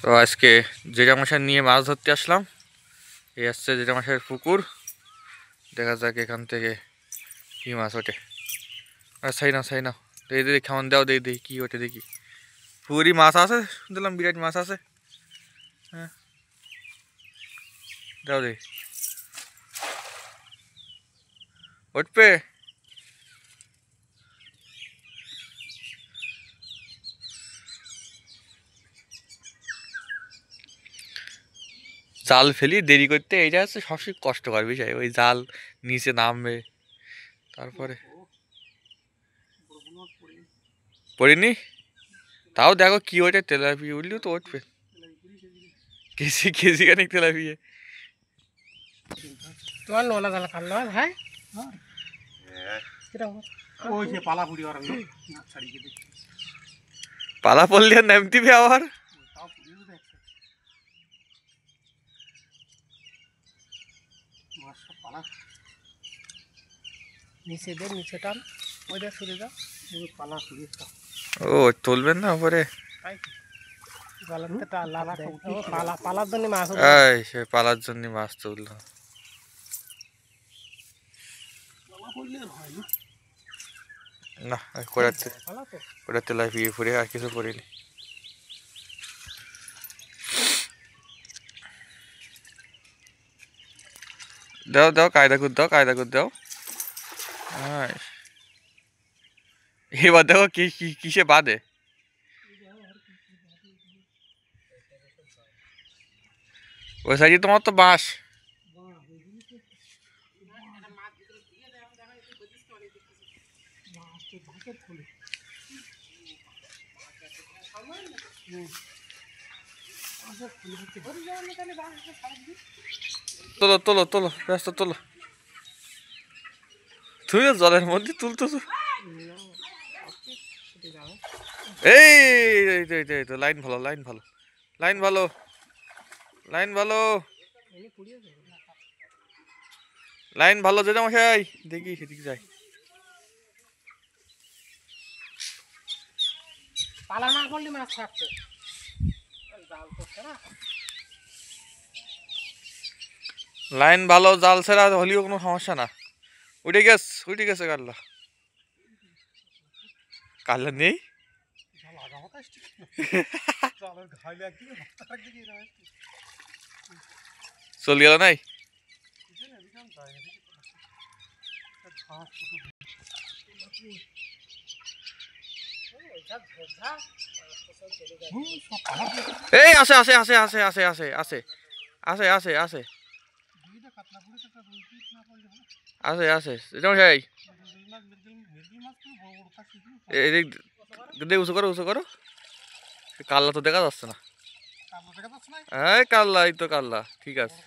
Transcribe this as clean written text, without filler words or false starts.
তো আজকে জেঠামশাই নিয়ে মাছ ধরতে আসলাম। এই আসছে জেঠামশাইয়ের পুকুর, দেখা যাক এখান থেকে কি মাছ ওঠে। আর ছাই না দেখি দেখি খাওয়ান দাও, দেখি দেখি কি ওঠে দেখি। পুকুরি মাছ আছে, দিলাম বিরাট মাছ আছে। হ্যাঁ দাও দেখি উঠবে। জাল ফেলি দেরি করতে, এইটা হচ্ছে সবচেয়ে কষ্টকর বিষয়। ওই জাল নিচে নামবে, তারপরে পড়িনি। তাও দেখো কি ওঠে, তেলাপিয়া উঠলেও তো উঠবে। কেজি কেজি খানিক তেলাপিয়া। তোমার নোলা জাল কাটলো ভাই, পালা পড়লে আর নাম দিবে আবার। নিচে দে, নিচে টান, ওই দেখ সরে যাও, পালা সরিয়ে দাও। ও তুলবেন না পরে, পালার জন্য মাছ এই সে পালার জন্য মাছ তুললো না। ওটা তেলাপিয়া পড়ে, আর কিছু পড়িনি। দাও দাও কায়দা করে দাও, কায়দা করে দাও। এবার দেখো কি কিসে বাঁধে। ওই সাইডে তোমার তো বাঁশ। তোলো তোলো তোলো, ব্যস্ত তোলো। তুমি তো জলের মধ্যে তুলতেছো। এই তো লাইন ভালো, লাইন ভালো, লাইন ভালো, লাইন ভালো, লাইন ভালো। যেটা মশাই দেখি সেদিকে যাই। পালা না করলে মাছ থাকছে, জাল করছে না। লাইন ভালো, জাল ছাড়া হলেও কোনো সমস্যা না। উঠে গেছে কাল্লা। কাল্লা নেই। চল গেল নাই। এই আসে আসে আসে আসে আসে আসে আসে আসে আসে আসে আসে আসে জমশাই, এদিক দেখ, উঁচু করো উঁচু করো। কাল্লা তো দেখা যাচ্ছে না। এই কাল্লা, এই তো কাল্লা, ঠিক আছে।